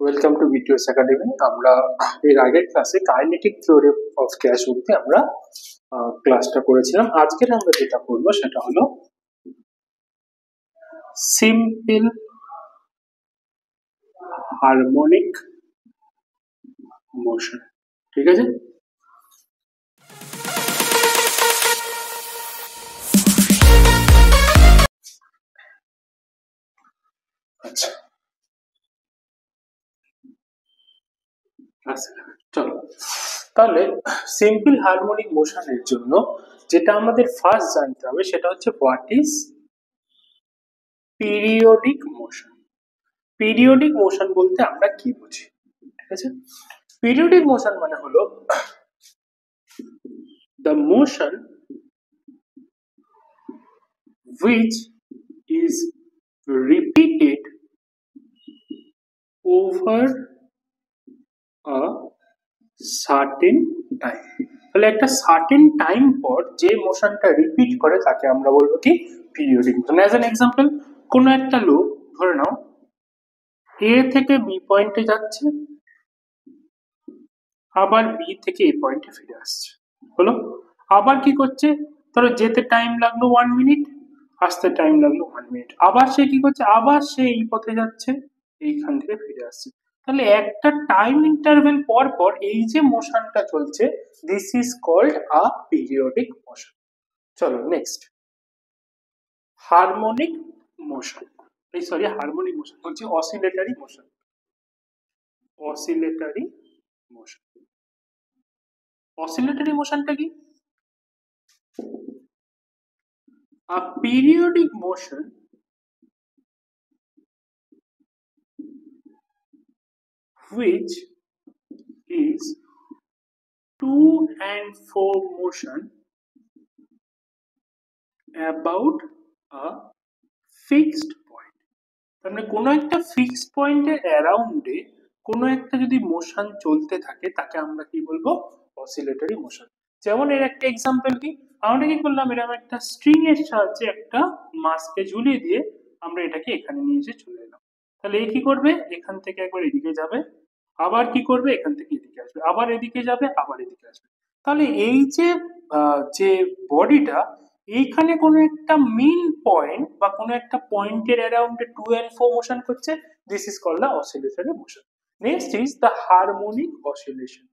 Welcome to বিটিওস academy. আমরা এর আগের ক্লাসে কাইনেটিক থিওরি অফ গ্যাস অবধি আমরা ক্লাসটা করেছিলাম। আজকের আমরা যেটা করবো সেটা হলো সিম্পল হারমোনিক মোশন। ঠিক আছে, আচ্ছা চলো তাহলে সিম্পল হারমোনিক মোশনের জন্য যেটা আমাদের ফার্স্ট জানতে হবে সেটা হচ্ছে what is periodic motion. Periodic motion বলতে আমরা কি বুঝি? ঠিক আছে, পিরিয়ডিক মোশন মানে হলো the motion which is repeated over a certain time। তাহলে একটা সার্টেন টাইম পর যে মোশনটা রিপিট করে তাকে আমরা বলবো কি periodic motion. As an example, কোনো একটা লোক ধরে নাও এ থেকে বি পয়েন্টে যাচ্ছে, আবার বি থেকে এ পয়েন্টে ফিরে আসছে, হলো। আবার কি করছে, ধরো যেতে টাইম লাগলো 1 মিনিট, আসতে টাইম লাগলো 1 মিনিট, আবার সে কি করছে, আবার সে এই পথে যাচ্ছে, এইখান থেকে ফিরে আসছে। তাহলে একটা টাইম ইন্টারভেল পর পর এই যে মোশনটা চলছে, this is called a periodic motion. চলো next, harmonic motion. Harmonic motion হচ্ছে oscillatory motion. Oscillatory motion, oscillatory মোশনটা কি? A periodic motion which is to and fro motion about a fixed point। তার মানে কোনো একটা ফিক্সড পয়েন্টের অ্যারাউন্ডে কোনো একটা যদি মোশন চলতে থাকে তাকে আমরা কি বলবো? Oscillatory motion. যেমন এর একটা এক্সাম্পল কি, আমরা কি করলাম, এরকম একটা স্ট্রিং এর সাহায্যে একটা মাসকে ঝুলিয়ে দিয়ে আমরা এটাকে এখানে নিয়ে এসে চলে এলাম। তাহলে এ কি করবে, এখান থেকে একবার এদিকে যাবে, আবার কি করবে, এখান থেকে এদিকে আসবে, আবার এদিকে যাবে, আবার এদিকে আসবে। তাহলে এই যে যে বডিটা এইখানে কোনো একটা মেইন পয়েন্ট বা কোনো একটা পয়েন্টের অ্যারাউন্ডে টু এন্ড ফ্রো মোশন করছে, this is called the oscillatory motion. Next is the harmonic oscillation.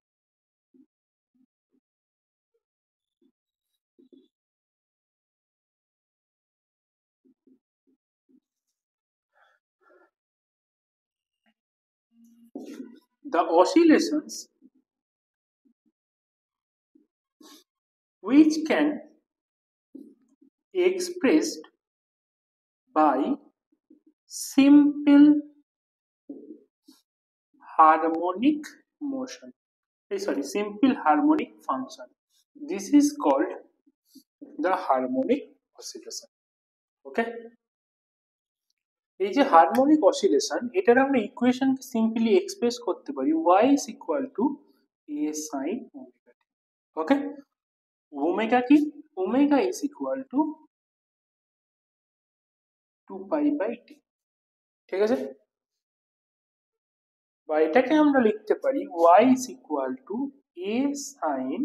The oscillations which can expressed by simple harmonic motion, simple harmonic function, this is called the harmonic oscillation। ওকে, এই যে harmonic oscillation, এটার আমরা ইকুয়েশনকে simply express করতে পারি y is equal to a sin omega t। Okay, omega কি, omega is equal to 2 pi by t। ঠিক আছে, বা এটাকে আমরা লিখতে পারি y is equal to a sin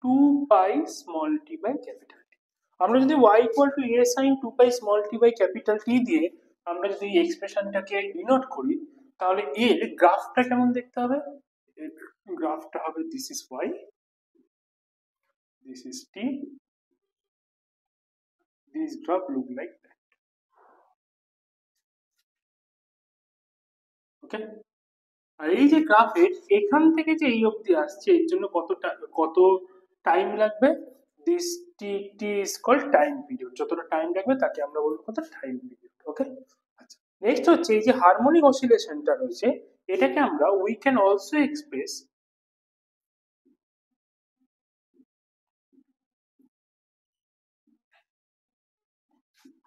2 pi small t by capital T। আমরা যদি y equal to a sin 2 pi small t by capital T দিয়ে আমরা যদি এই এক্সপ্রেশনটাকে ডিনোট করি, তাহলে এর গ্রাফটা কেমন দেখতে হবে? এর গ্রাফটা হবে this is y, this is t, this graph look like that. Okay, আর এই যে গ্রাফের এখান থেকে যে এই অবধি আসছে, এর জন্য কত টাইম লাগবে, this T T is called time period. যতটা টাইম লাগবে তাকে আমরা বলবো কত, টাইম পিরিয়ড। ওকে, আচ্ছা নেক্সট হচ্ছে এই যে হারমোনিক অসিলেশনটা রয়েছে, এটাকে আমরা we can also express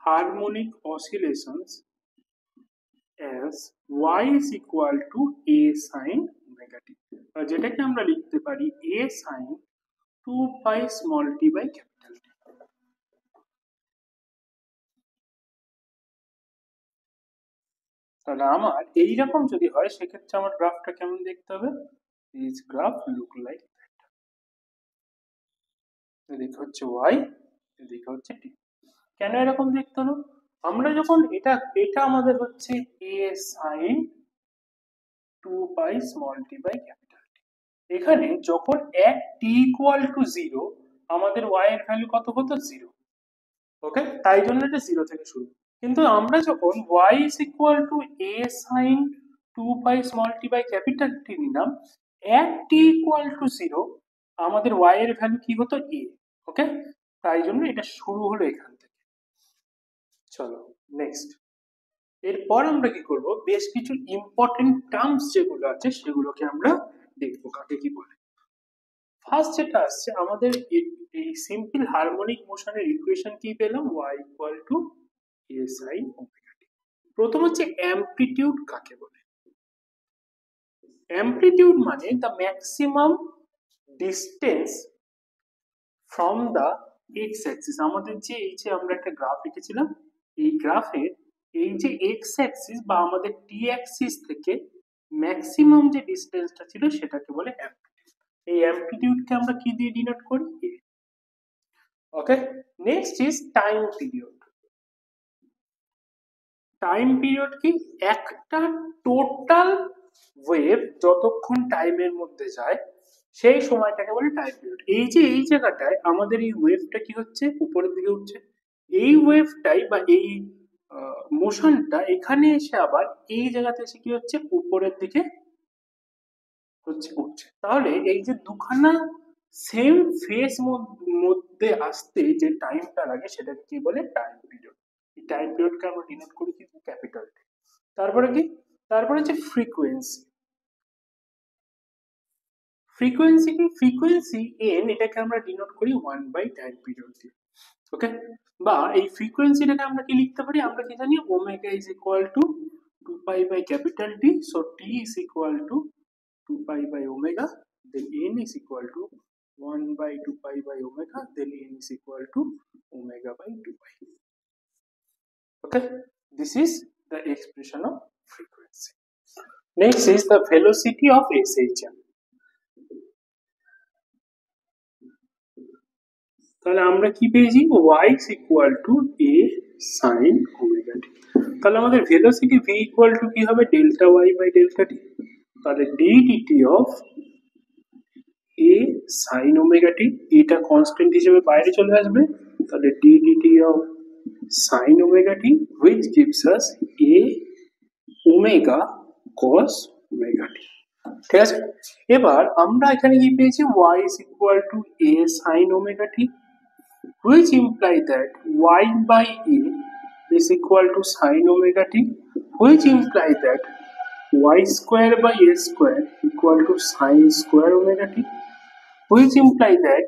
harmonic oscillations as y is equal to a sin omega t, যেটাকে আমরা লিখতে পারি a sin 2 pi small t by capital T। তাহলে আমার এইরকম যদি হয় সেক্ষেত্রে আমার গ্রাফটা কেমন দেখতে হবে? This graph look like that. এদিকে হচ্ছে y, এদিকে হচ্ছে t। কেন এরকম দেখতে হলো? আমরা যখন এটা আমাদের হচ্ছে a sin 2 pi small t by capital T। এখানে যখন t equal to 0 আমাদের y এর ভ্যালু কত হতো? 0। ওকে, তাই জন্য এটা 0 থেকে শুরু। কিন্তু আমরা যখন y is equal to a sin 2 pi small t by capital T নিলাম, t equal to 0 আমাদের y এর ভ্যালু কি হতো? a। ওকে, তাই জন্য এটা শুরু হলো এখান থেকে। চলো নেক্সট। এরপর আমরা কি করব? বেশ কিছু ইম্পর্টেন্ট টার্মস যেগুলো আছে সেগুলোকে আমরা দেখবো কাকে কি বলে। ফার্স্ট যেটা আসছে আমাদের এই সিম্পল হারমোনিক মোশনের ইকুয়েশন কি পেলাম? y equal to a sin omega t। প্রথম হচ্ছে অ্যামপ্লিটিউড কাকে বলে? অ্যামপ্লিটিউড মানে the maximum distance from the x Axis. আমাদের যে এই যে আমরা একটা গ্রাফ এঁকেছিলাম, এই গ্রাফের এই যে এক্স অ্যাক্সিস বা আমাদের টি অ্যাক্সিস থেকে ম্যাক্সিমাম যে ডিসটেন্সটা ছিল সেটাকে বলে অ্যামপ্লিটিউড। এই অ্যামপ্লিটিউডকে আমরা কি দিয়ে ডিনোট করি? a। Okay, next is time period. Time period কি? একটা টোটাল ওয়েভ যতক্ষণ টাইমের মধ্যে যায় সেই সময়টাকে বলে টাইম পিরিয়ড। এই যে এই জায়গাটায় আমাদের এই ওয়েভটা কি হচ্ছে? উপরের দিকে উঠছে। এই ওয়েভটাই বা এই মোশনটা এখানে এসে আবার এই জায়গাতে এসে কি হচ্ছে? উপরের দিকে হচ্ছে, উঠছে। তাহলে এই যে দুখানা সেম ফেজ মধ্যে আসতে যে টাইমটা লাগে সেটাকে কি বলে? Time period. এই টাইম পিরিয়ডকে আমরা ডিনোট করি কি? Capital T. তারপরে কি? তারপরে হচ্ছে ফ্রিকোয়েন্সি। ফ্রিকোয়েন্সি কি? ফ্রিকোয়েন্সি n, এটাকে আমরা ডিনোট করি 1 বাই টাইম পিরিয়ড দিয়ে। ওকে, বা এই ফ্রিকোয়েন্সিটাকে আমরা কি লিখতে পারি? আমরা কি জানি? Omega is equal to 2 pi by capital T. So t is equal to 2 pi by omega, then n is equal to 1 by 2 pi by omega, then n is equal to omega by 2 pi. Okay, this is the expression of frequency. Next is the velocity of SHM. তাহলে আমরা কি পেয়েছি? y is equal to a sin omega t। তাহলে আমাদের velocity v equal to কি হবে? Delta y by delta t। তাহলে d dt of a sin omega t, এটা কনস্ট্যান্ট হিসেবে বাইরে চলে আসবে। তাহলে d dt of sin omega t which gives us a omega cos omega t। ঠিক আছে, এবার আমরা এখানে কি পেয়েছি? y is equal to a sin omega t which imply that y by a is equal to sin omega t, which imply that y square by a square equal to sin square omega t, which imply that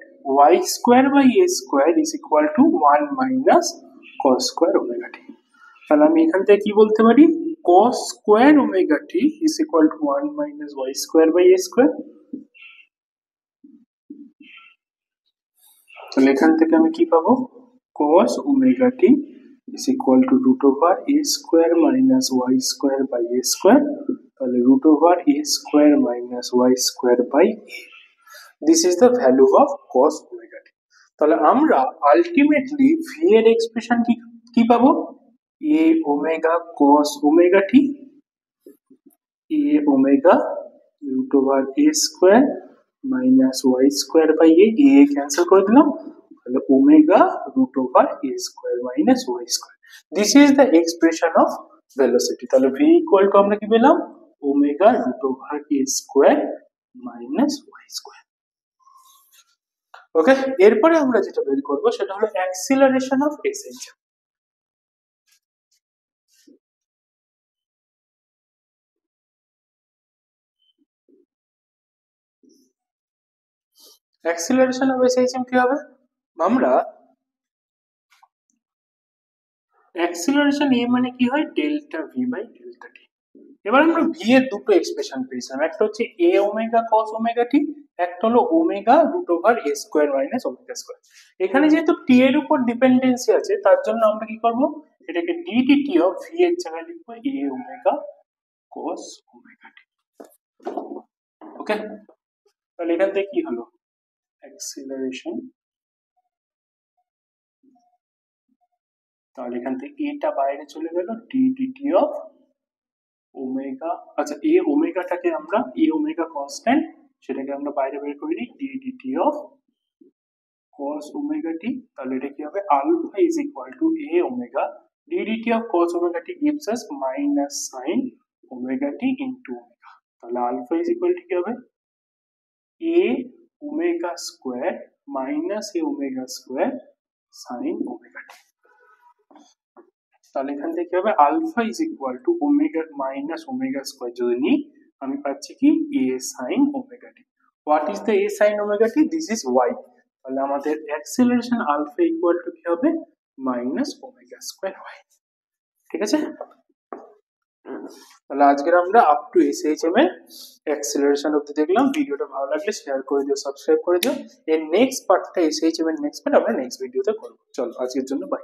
y square by a square is equal to 1 minus cos square omega t। তাহলে আমি এখান থেকে কি বলতে পারি? cos square omega t is equal to 1 minus y square by a square। তাহলে এখান থেকে আমি কি পাবো? cos omega t is equal to root over a square minus y square by a square। তাহলে root over a square minus y square by a। This is the value of cos omega t। তাহলে আমরা ultimately v এর expression কি পাবো? a omega cos omega t, a omega root over a square minus y square by a, cancel করে দিলাম। তাহলে omega root over a square minus y square। This is the expression of velocity। তাহলে v equal to আমরা কি পেলাম? omega root over a square minus y square। ওকে, এরপরে আমরা যেটা বের করব সেটা হলো acceleration of SHM। Acceleration of SHM কি হবে? আমরা অ্যাক্সিলারেশন a মানে কি হয়? Delta v by delta t। এবার আমরা v এর দুটো এক্সপ্রেশন পেয়েছিলাম, একটা হচ্ছে a omega cos omega t, একটা হলো omega root over a square minus omega square. এখানে যেহেতু t এর উপর ডিপেন্ডেন্সি আছে তার জন্য আমরা কি করব? এটাকে d dt অফ v এর জায়গায় লিখব a ওমেগা cos ওমেগা টি। ওকে, তাহলে এখান থেকে কি হলো, অ্যাক্সিলারেশন, তাহলে এখান থেকে এটা বাইরে চলে গেল, ডি ডিটি অফ ওমেগা, আচ্ছা এ ওমেগাটাকে আমরা, এ ওমেগা কনস্ট্যান্ট, সেটাকে আমরা বাইরে বের করে নিই, d d t of cos omega t. তাহলে এটা কি হবে, alpha is equal to a omega, d d t of cos omega t gives us minus sine omega t into omega. তাহলে আলফা ইজ ইকুয়াল টু কি হবে, a omega square minus a omega square sine omega t. তাহলে এখান থেকে কি হবে, alpha is equal to omega minus omega square যদি নিই, আমি পাচ্ছি কি এ sign omega T. What is the A sign omega T, this is Y. তাহলে আমাদের অ্যাক্সিলারেশন আলফা ইকুয়াল টু কি হবে, মাইনাস ওমেগা স্কোয়ার ওয়াই। ঠিক আছে, তাহলে আজকের আমরা আপ টু এসএইচএম এর অ্যাক্সিলারেশন অবধি দেখলাম। ভিডিওটা ভালো লাগলে শেয়ার করে দিও, সাবস্ক্রাইব করে দিও। এর নেক্সট পার্টটা এসএইচএম এর নেক্সট পার্ট আমরা নেক্সট ভিডিওতে করব। চলো আজকের জন্য বাই।